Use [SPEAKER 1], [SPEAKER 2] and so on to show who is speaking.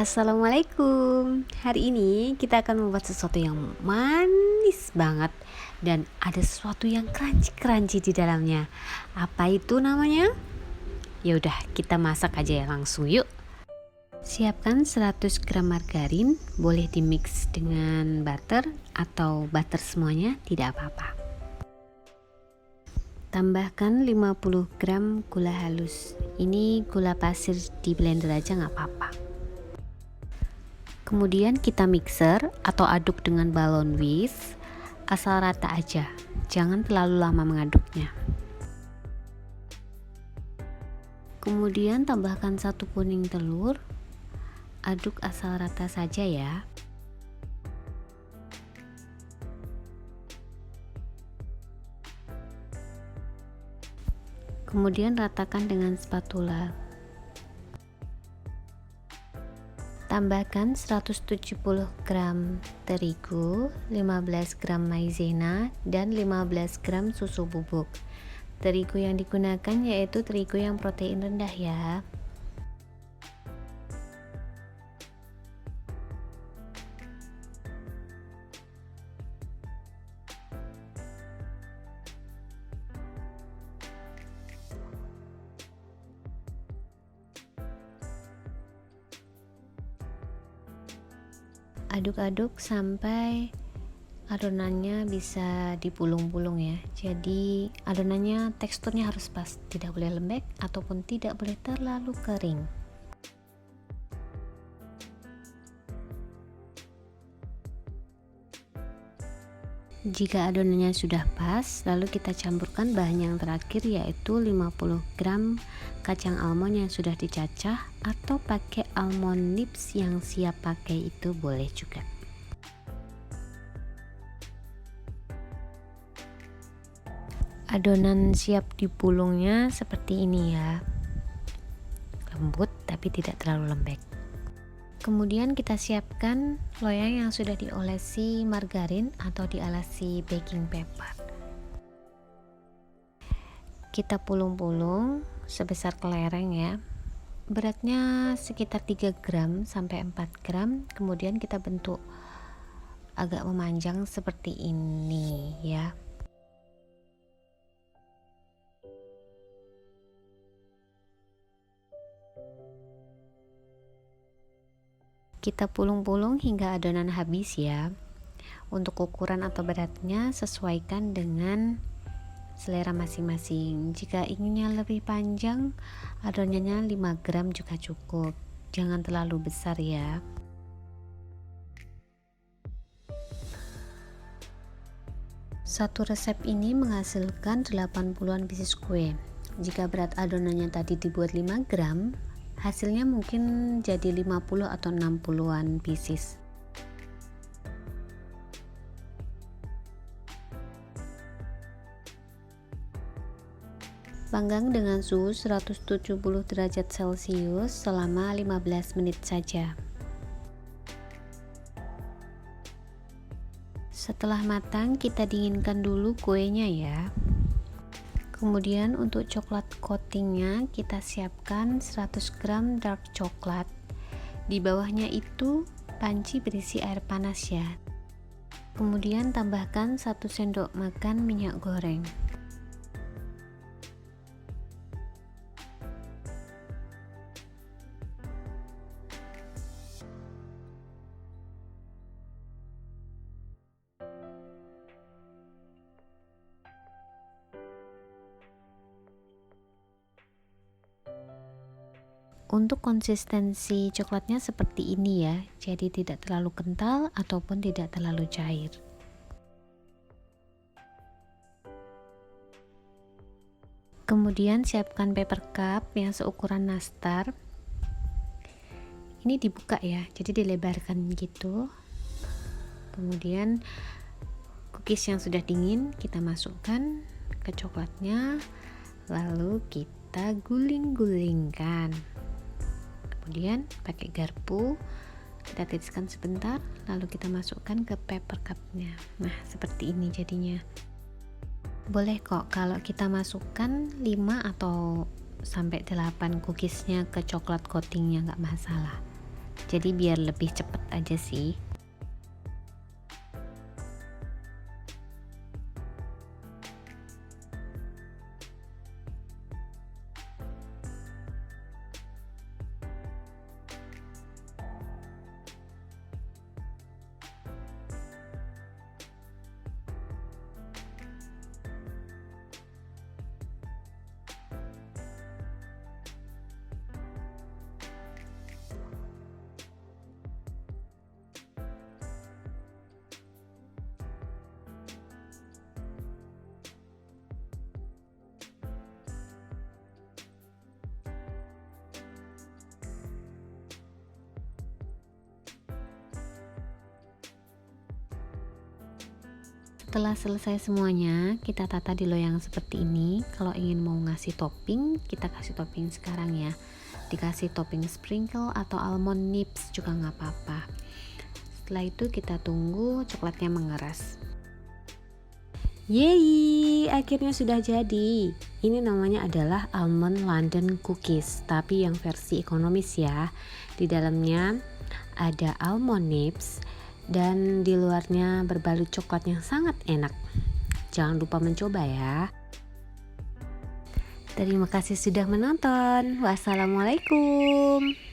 [SPEAKER 1] Assalamualaikum. Hari ini kita akan membuat sesuatu yang manis banget dan ada sesuatu yang crunchy di dalamnya. Apa itu namanya? Ya udah, kita masak aja ya langsung yuk. Siapkan 100 gram margarin, boleh dimix dengan butter atau butter semuanya, tidak apa-apa. Tambahkan 50 gram gula halus. Ini gula pasir di blender aja nggak apa-apa. Kemudian kita mixer atau aduk dengan balon whisk, asal rata aja, jangan terlalu lama mengaduknya. Kemudian tambahkan 1 kuning telur, aduk asal rata saja ya. Kemudian ratakan dengan spatula. Tambahkan 170 gram terigu, 15 gram maizena, dan 15 gram susu bubuk. Terigu yang digunakan yaitu terigu yang protein rendah ya. Aduk-aduk sampai adonannya bisa dipulung-pulung ya. Jadi adonannya teksturnya harus pas, tidak boleh lembek ataupun tidak boleh terlalu kering. Jika adonannya sudah pas, lalu kita campurkan bahan yang terakhir yaitu 50 gram kacang almond yang sudah dicacah, atau pakai almond nips yang siap pakai itu boleh juga. Adonan siap dipulungnya seperti ini ya, lembut tapi tidak terlalu lembek. Kemudian kita siapkan loyang yang sudah diolesi margarin atau diolesi baking paper. Kita pulung-pulung sebesar kelereng ya. Beratnya sekitar 3 gram sampai 4 gram. Kemudian kita bentuk agak memanjang seperti ini ya. Kita pulung-pulung hingga adonan habis ya. Untuk ukuran atau beratnya sesuaikan dengan selera masing-masing. Jika inginnya lebih panjang, adonannya 5 gram juga cukup. Jangan terlalu besar ya. Satu resep ini menghasilkan 80-an pieces kue. Jika berat adonannya tadi dibuat 5 gram, hasilnya mungkin jadi 50 atau 60-an pieces. Panggang dengan suhu 170 derajat Celcius selama 15 menit saja. Setelah matang, kita dinginkan dulu kuenya ya. Kemudian untuk coklat coatingnya kita siapkan 100 gram dark coklat. Di bawahnya itu panci berisi air panas ya. Kemudian tambahkan 1 sendok makan minyak goreng. Untuk konsistensi coklatnya seperti ini ya, jadi tidak terlalu kental ataupun tidak terlalu cair. Kemudian siapkan paper cup yang seukuran nastar. Ini dibuka ya, jadi dilebarkan gitu. Kemudian cookies yang sudah dingin kita masukkan ke coklatnya, lalu kita guling-gulingkan. Kemudian pakai garpu kita tiriskan sebentar, lalu kita masukkan ke paper cupnya. Nah seperti ini jadinya. Boleh kok kalau kita masukkan 5 atau sampai 8 cookiesnya ke coklat coatingnya, nggak masalah. jadi biar lebih cepet aja sih. Setelah selesai semuanya, kita tata di loyang seperti ini. Kalau ingin mau ngasih topping, kita kasih topping sekarang ya. Dikasih topping sprinkle atau almond nips juga nggak apa-apa. Setelah itu kita tunggu coklatnya mengeras.
[SPEAKER 2] Yeay, akhirnya sudah jadi. Ini namanya adalah almond London cookies, tapi yang versi ekonomis ya. Di dalamnya ada almond nips dan di luarnya berbalut coklat yang sangat enak. Jangan lupa mencoba ya.
[SPEAKER 1] Terima kasih sudah menonton. Wassalamualaikum.